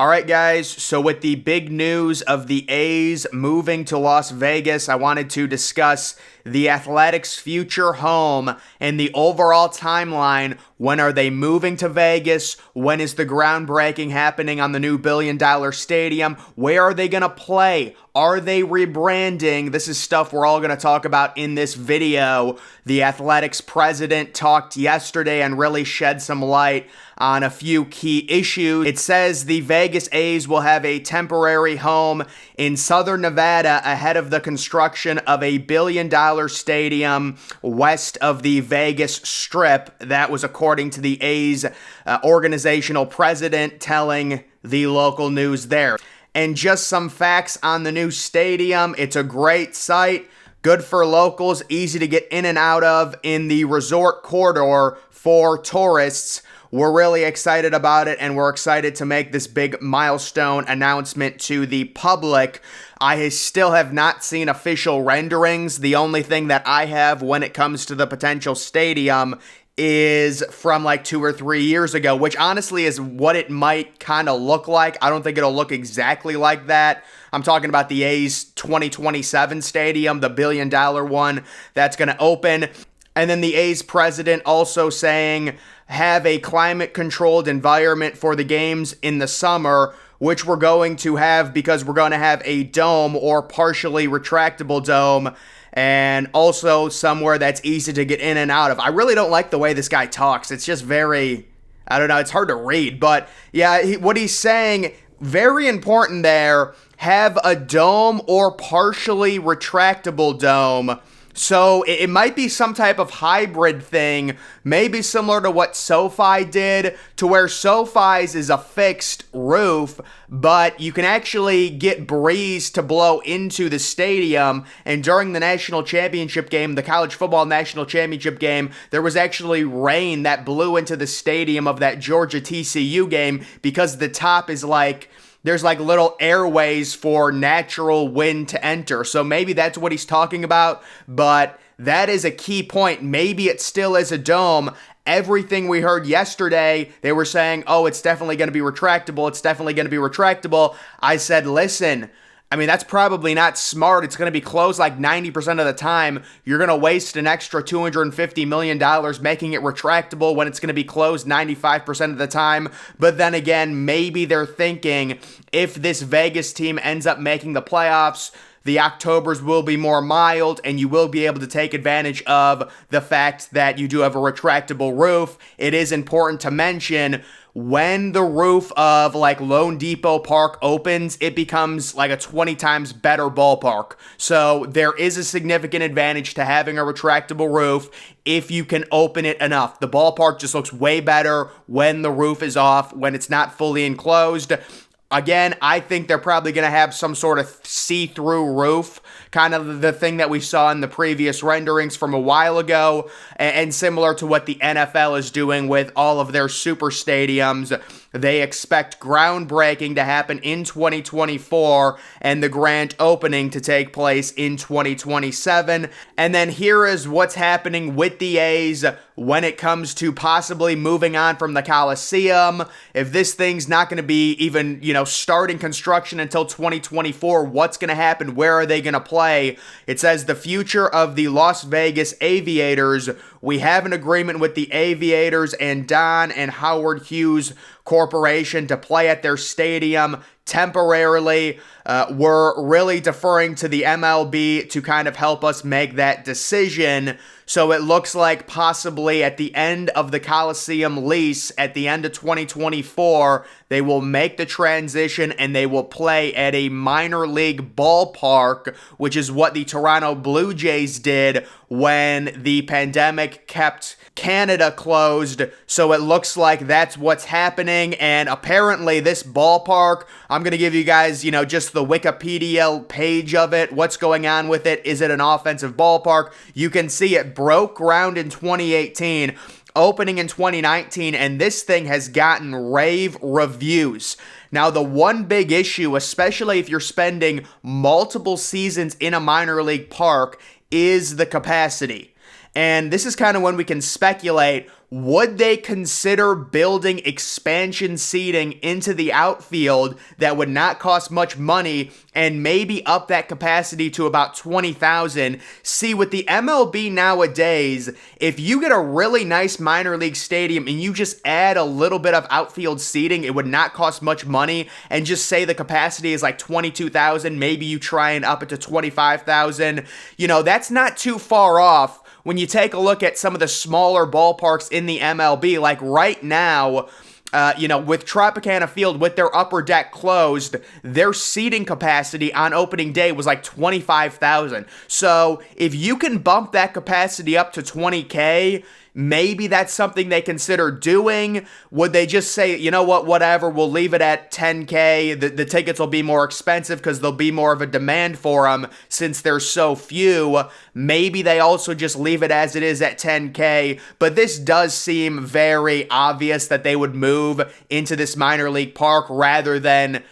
All right, guys, so with the big news of the A's moving to Las Vegas, I wanted to discuss the Athletics' future home and the overall timeline. When are they moving to Vegas? When is the groundbreaking happening on the new billion-dollar stadium? Where are they going to play? Are they rebranding? This is stuff we're all going to talk about in this video. The Athletics president talked yesterday and really shed some light on a few key issues. It says the Vegas A's will have a temporary home in Southern Nevada ahead of the construction of a billion-dollar stadium west of the Vegas Strip. That was according to the A's organizational president telling the local news there. And just some facts on the new stadium. It's a great site, good for locals, easy to get in and out of in the resort corridor for tourists. We're really excited about it, and we're excited to make this big milestone announcement to the public. I still have not seen official renderings. The only thing that I have when it comes to the potential stadium is from like 2 or 3 years ago, which honestly is what it might kind of look like. I don't think it'll look exactly like that. I'm talking about the A's 2027 stadium, the billion-dollar one that's going to open. And then the A's president also saying have a climate-controlled environment for the games in the summer, which we're going to have because we're going to have a dome or partially retractable dome, and also somewhere that's easy to get in and out of. I really don't like the way this guy talks. It's just very, I don't know, it's hard to read. But yeah, what he's saying, very important there, have a dome or partially retractable dome. So it might be some type of hybrid thing, maybe similar to what SoFi did, to where SoFi's is a fixed roof, but you can actually get breeze to blow into the stadium. And during the national championship game, the college football national championship game, there was actually rain that blew into the stadium of that Georgia TCU game because the top is like, there's like little airways for natural wind to enter. So maybe that's what he's talking about, but that is a key point. Maybe it still is a dome. Everything we heard yesterday, they were saying, oh, it's definitely going to be retractable. It's definitely going to be retractable. I said, listen, I mean, that's probably not smart. It's going to be closed like 90% of the time. You're going to waste an extra $250 million making it retractable when it's going to be closed 95% of the time. But then again, maybe they're thinking if this Vegas team ends up making the playoffs, the Octobers will be more mild, and you will be able to take advantage of the fact that you do have a retractable roof. It is important to mention, when the roof of like Lone Depot Park opens, it becomes like a 20 times better ballpark. So there is a significant advantage to having a retractable roof if you can open it enough. The ballpark just looks way better when the roof is off, when it's not fully enclosed. Again, I think they're probably going to have some sort of see-through roof, kind of the thing that we saw in the previous renderings from a while ago, and similar to what the NFL is doing with all of their super stadiums. They expect groundbreaking to happen in 2024 and the grand opening to take place in 2027. And then here is what's happening with the A's when it comes to possibly moving on from the Coliseum. If this thing's not going to be even, starting construction until 2024, what's going to happen? Where are they going to play? It says the future of the Las Vegas Aviators. We have an agreement with the Aviators and Don and Howard Hughes Corporation to play at their stadium temporarily. We're really deferring to the MLB to kind of help us make that decision. So it looks like possibly at the end of the Coliseum lease, at the end of 2024, they will make the transition and they will play at a minor league ballpark, which is what the Toronto Blue Jays did when the pandemic kept Canada closed. So it looks like that's what's happening. And apparently this ballpark, I'm going to give you guys, just the Wikipedia page of it. What's going on with it? Is it an offensive ballpark? You can see it broke ground in 2018, opening in 2019, and this thing has gotten rave reviews. Now, the one big issue, especially if you're spending multiple seasons in a minor league park, is the capacity. And this is kind of when we can speculate, would they consider building expansion seating into the outfield that would not cost much money and maybe up that capacity to about 20,000? See, with the MLB nowadays, if you get a really nice minor league stadium and you just add a little bit of outfield seating, it would not cost much money, and just say the capacity is like 22,000, maybe you try and up it to 25,000. That's not too far off when you take a look at some of the smaller ballparks in the MLB. Like right now, with Tropicana Field, with their upper deck closed, their seating capacity on opening day was like 25,000. So if you can bump that capacity up to 20K, maybe that's something they consider doing. Would they just say, you know what, whatever, we'll leave it at 10K. The tickets will be more expensive because there'll be more of a demand for them since there's so few. Maybe they also just leave it as it is at 10K. But this does seem very obvious that they would move into this minor league park rather than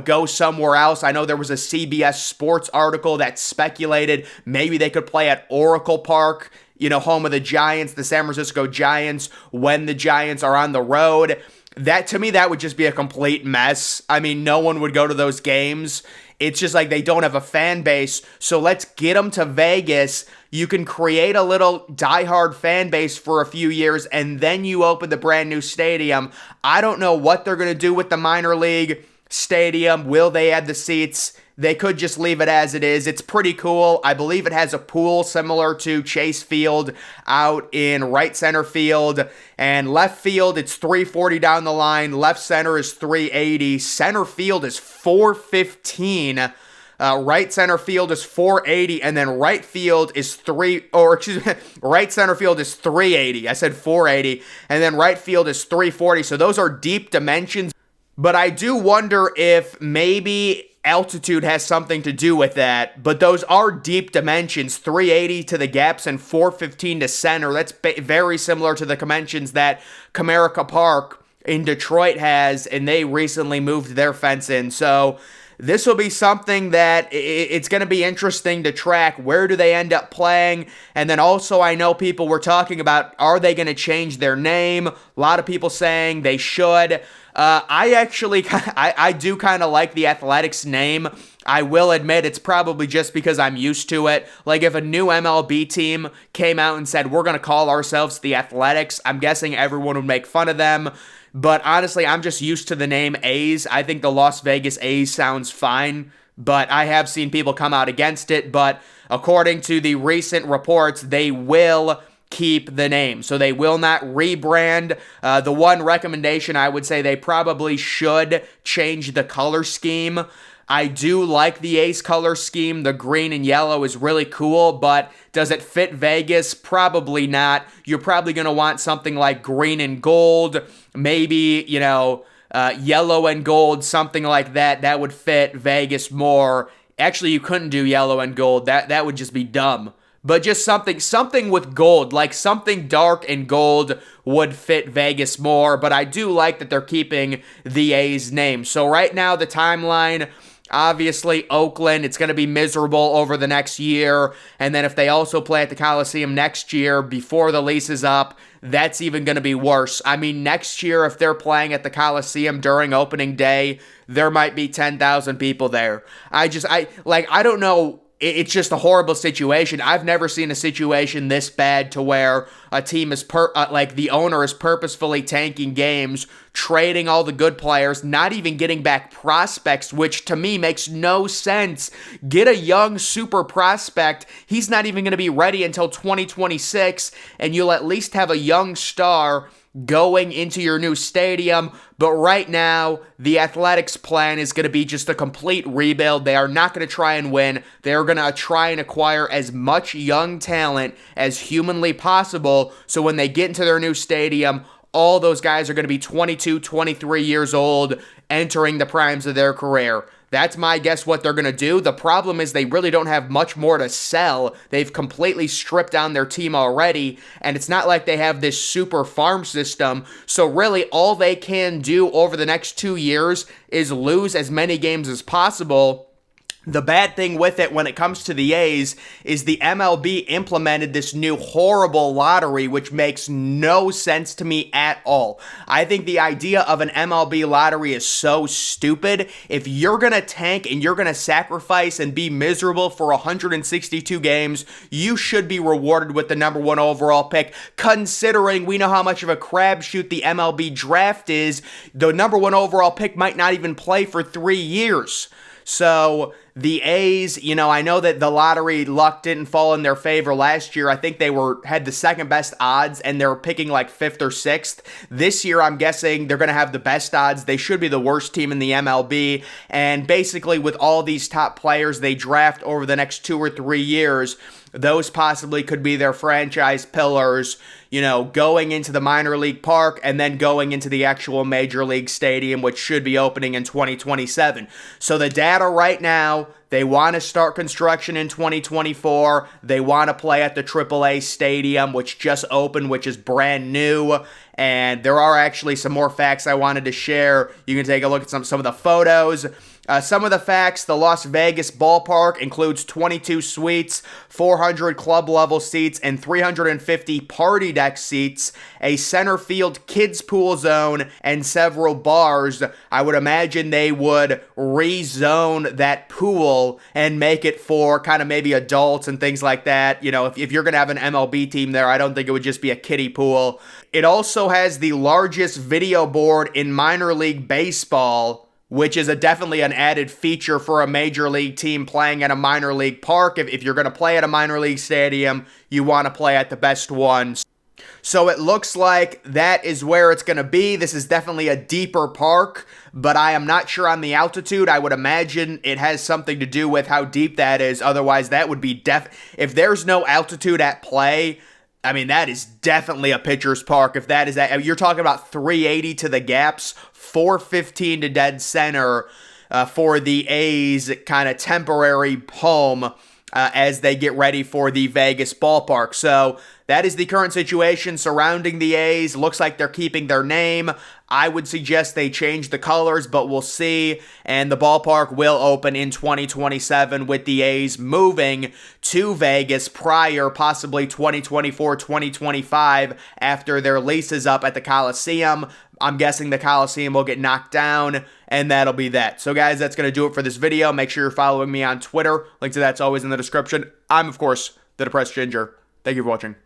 go somewhere else. I know there was a CBS Sports article that speculated maybe they could play at Oracle Park, home of the Giants, the San Francisco Giants, when the Giants are on the road. To me, that would just be a complete mess. I mean, no one would go to those games. It's just like they don't have a fan base, so let's get them to Vegas. You can create a little diehard fan base for a few years, and then you open the brand new stadium. I don't know what they're going to do with the minor league stadium. Will they add the seats? They could just leave it as it is. It's pretty cool. I believe it has a pool similar to Chase Field out in right center field. And left field, it's 340 down the line. Left center is 380. Center field is 415. Right center field is 480, and then right field is right center field is 380. I said 480, and then right field is 340. So those are deep dimensions. But I do wonder if maybe altitude has something to do with that. But those are deep dimensions, 380 to the gaps and 415 to center. That's very similar to the dimensions that Comerica Park in Detroit has, and they recently moved their fence in. So this will be something that it's going to be interesting to track. Where do they end up playing? And then also, I know people were talking about, are they going to change their name? A lot of people saying they should. I do kind of like the Athletics name. I will admit it's probably just because I'm used to it. Like if a new MLB team came out and said, we're going to call ourselves the Athletics, I'm guessing everyone would make fun of them. But honestly, I'm just used to the name A's. I think the Las Vegas A's sounds fine, but I have seen people come out against it. But according to the recent reports, they will keep the name. So they will not rebrand. The one recommendation I would say they probably should change the color scheme. I do like the A's color scheme. The green and yellow is really cool, but does it fit Vegas? Probably not. You're probably going to want something like green and gold, maybe, yellow and gold, something like that. That would fit Vegas more. Actually, you couldn't do yellow and gold. That would just be dumb. But just something with gold, like something dark and gold would fit Vegas more. But I do like that they're keeping the A's name. So right now, the timeline, obviously, Oakland, it's going to be miserable over the next year. And then if they also play at the Coliseum next year before the lease is up, that's even going to be worse. I mean, next year, if they're playing at the Coliseum during opening day, there might be 10,000 people there. I don't know. It's just a horrible situation. I've never seen a situation this bad to where a team is the owner is purposefully tanking games, trading all the good players, not even getting back prospects, which to me makes no sense. Get a young super prospect. He's not even going to be ready until 2026, and you'll at least have a young star going into your new stadium. But right now, the Athletics' plan is going to be just a complete rebuild. They are not going to try and win. They're going to try and acquire as much young talent as humanly possible, so when they get into their new stadium, all those guys are going to be 22, 23 years old, entering the primes of their career. That's my guess what they're going to do. The problem is they really don't have much more to sell. They've completely stripped down their team already, and it's not like they have this super farm system. So really, all they can do over the next 2 years is lose as many games as possible The bad thing with it when it comes to the A's is the MLB implemented this new horrible lottery, which makes no sense to me at all. I think the idea of an MLB lottery is so stupid. If you're going to tank and you're going to sacrifice and be miserable for 162 games, you should be rewarded with the number one overall pick, considering we know how much of a crapshoot the MLB draft is. The number one overall pick might not even play for 3 years. So the A's, I know that the lottery luck didn't fall in their favor last year. I think they had the second best odds, and they're picking like 5th or 6th. This year, I'm guessing they're going to have the best odds. They should be the worst team in the MLB. And basically, with all these top players they draft over the next 2 or 3 years, those possibly could be their franchise pillars, going into the minor league park and then going into the actual major league stadium, which should be opening in 2027. So the data right now, they want to start construction in 2024. They want to play at the AAA stadium, which just opened, which is brand new. And there are actually some more facts I wanted to share. You can take a look at some of the photos. Some of the facts: the Las Vegas Ballpark includes 22 suites, 400 club-level seats, and 350 party deck seats, a center field kids pool zone, and several bars. I would imagine they would rezone that pool and make it for kind of maybe adults and things like that. If you're going to have an MLB team there, I don't think it would just be a kiddie pool. It also has the largest video board in minor league baseball, which is definitely an added feature for a major league team playing at a minor league park. If you're going to play at a minor league stadium, you want to play at the best ones. So it looks like that is where it's going to be. This is definitely a deeper park, but I am not sure on the altitude. I would imagine it has something to do with how deep that is. Otherwise, that would be if there's no altitude at play, that is definitely a pitcher's park. If that is that, you're talking about 380 to the gaps, 415 to dead center for the A's kind of temporary home as they get ready for the Vegas ballpark. So that is the current situation surrounding the A's. Looks like they're keeping their name. I would suggest they change the colors, but we'll see. And the ballpark will open in 2027 with the A's moving to Vegas prior, possibly 2024, 2025, after their lease is up at the Coliseum. I'm guessing the Coliseum will get knocked down, and that'll be that. So guys, that's going to do it for this video. Make sure you're following me on Twitter. Link to that's always in the description. I'm, of course, the Depressed Ginger. Thank you for watching.